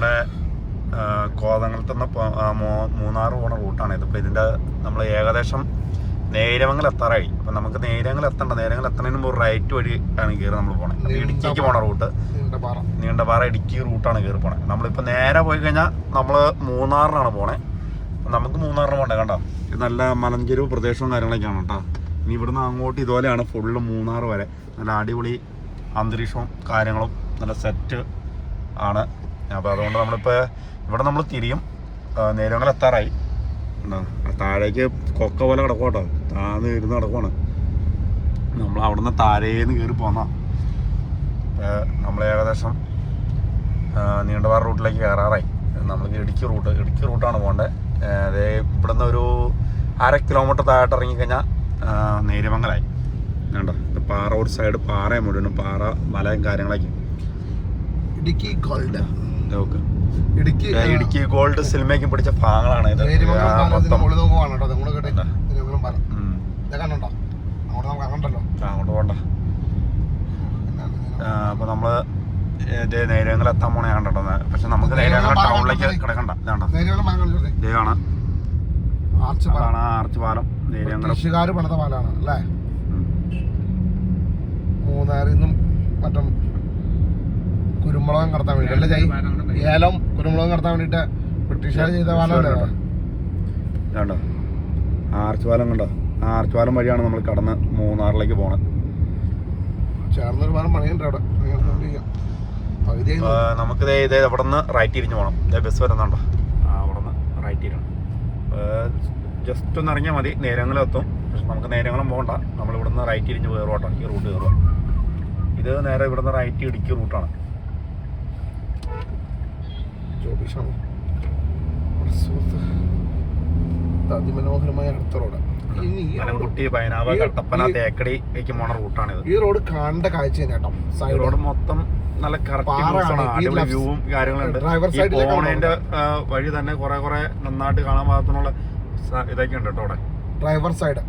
നമ്മുടെ കോതമംഗലത്തുനിന്ന് മൂന്നാർ പോകുന്ന റൂട്ടാണ് ഇതിപ്പോൾ. ഇതിൻ്റെ നമ്മൾ ഏകദേശം നേരമംഗലം എത്താറായി. അപ്പം നമുക്ക് നേരമംഗലം എത്തണതിന് മുമ്പ് റൈറ്റ് വഴി ആണ് കയറി നമ്മൾ പോണേ. ഇടുക്കിക്ക് പോണ റൂട്ട്, നീണ്ടപാറ ഇടുക്കി റൂട്ടാണ് കയറി പോണേ. നമ്മളിപ്പോൾ നേരെ പോയി കഴിഞ്ഞാൽ നമ്മൾ മൂന്നാറിനാണ് പോണേ. നമുക്ക് മൂന്നാറിന് പോകണ്ടേ. കണ്ടോ, ഇത് നല്ല മലഞ്ചെരുവ് പ്രദേശവും കാര്യങ്ങളൊക്കെയാണ് കേട്ടോ. ഇനി ഇവിടുന്ന് അങ്ങോട്ട് ഇതുപോലെയാണ് ഫുള്ള് മൂന്നാർ വരെ. നല്ല അടിപൊളി അന്തരീക്ഷവും കാര്യങ്ങളും നല്ല സെറ്റ് ആണ്. അപ്പോൾ അതുകൊണ്ട് നമ്മളിപ്പോൾ ഇവിടെ നമ്മൾ തിരിയും. നേരമംഗലം എത്താറായി. താഴേക്ക് കൊക്ക പോലെ കിടക്കും കേട്ടോ, താന്ന് ഇരുന്ന് കിടക്കുവാണ്. നമ്മൾ അവിടെ നിന്ന് താഴേന്ന് കയറി പോന്ന നമ്മൾ ഏകദേശം നീണ്ടപാറ റൂട്ടിലേക്ക് കയറാറായി. നമ്മൾക്ക് ഇടുക്കി റൂട്ടാണ് പോകേണ്ടത്. അതേ ഇവിടുന്ന് ഒരു 1/2 കിലോമീറ്റർ താഴോട്ട് ഇറങ്ങിക്കഴിഞ്ഞാൽ നേര്യമംഗലമായി. വേണ്ട പാറ ഒരു സൈഡ് പാറയും മുഴുവനും പാറ മലയും കാര്യങ്ങളൊക്കെ. Idukki gold okay, Idukki gold സിനിമയ്ക്ക് പിടിച്ച ഭാഗങ്ങളാണ് ഇത്. അങ്ങോട്ട് പോകണ്ട. അപ്പൊ നമ്മള് നേരമംഗലം എത്താൻ പോണേ കണ്ടോ. പക്ഷെ നമുക്ക് നേരമംഗലം ടൗണിലേക്ക് കിടക്കണ്ട. ഇതാണ് ആർച്ച് പാലം. നേരമംഗലം പണിത പാലാണ് അല്ലേ. മൂന്നാറിൽ നിന്നും മറ്റും കുരുമുളകം കടത്താൻ വേണ്ടി അല്ലേ, ഏലം കുരുമുളകം കടത്താൻ വേണ്ടിട്ട് ബ്രിട്ടീഷുകാർ ചെയ്ത പാലമല്ലേ കണ്ടോ. ആർച്ച് പാലം കണ്ടോ. ആർച്ച് പാലം വഴിയാണ് നമ്മൾ കടന്ന് മൂന്നാറിലേക്ക് പോണത്. ചേർന്നൊരു പാലം പണിയുണ്ട് അവിടെ. നമുക്ക് ഇതേ അവിടെ നിന്ന് റൈറ്റ് തിരിഞ്ഞ് പോകണം. ഇതേ ബസ് വരുന്നുണ്ടോ, അവിടെ നിന്ന് റൈറ്റ് തിരിയണം. ജസ്റ്റ് ഒന്ന് ഇറങ്ങിയാൽ മതി, നേരമംഗലം എത്തും. പക്ഷെ നമുക്ക് നേരമംഗലം പോകണ്ട, നമ്മളിവിടെ നിന്ന് റൈറ്റ് തിരിഞ്ഞ് കയറും കേട്ടോ. ഈ റൂട്ട് കയറുക. ഇത് നേരെ ഇവിടെ നിന്ന് റൈറ്റ് ഇടുക്കി റൂട്ടാണ്. അതിമനോഹരമായ അടുത്ത റോഡ്. മലംകുട്ടി, പൈനാവ്, കട്ടപ്പന, തേക്കടിക്ക് പോണ റൂട്ടാണിത്. ഈ റോഡ് കാണേണ്ട കാഴ്ച കേട്ടോ. സൈഡ് റോഡ് മൊത്തം നല്ല കറക്റ്റ് അടിപൊളി വ്യൂവും കാര്യങ്ങളുണ്ട്. പോണേന്റെ വഴി തന്നെ കുറെ നന്നായിട്ട് കാണാൻ പാകത്തിനുള്ള ഇതൊക്കെ ഉണ്ട് കേട്ടോ അവിടെ. Driver side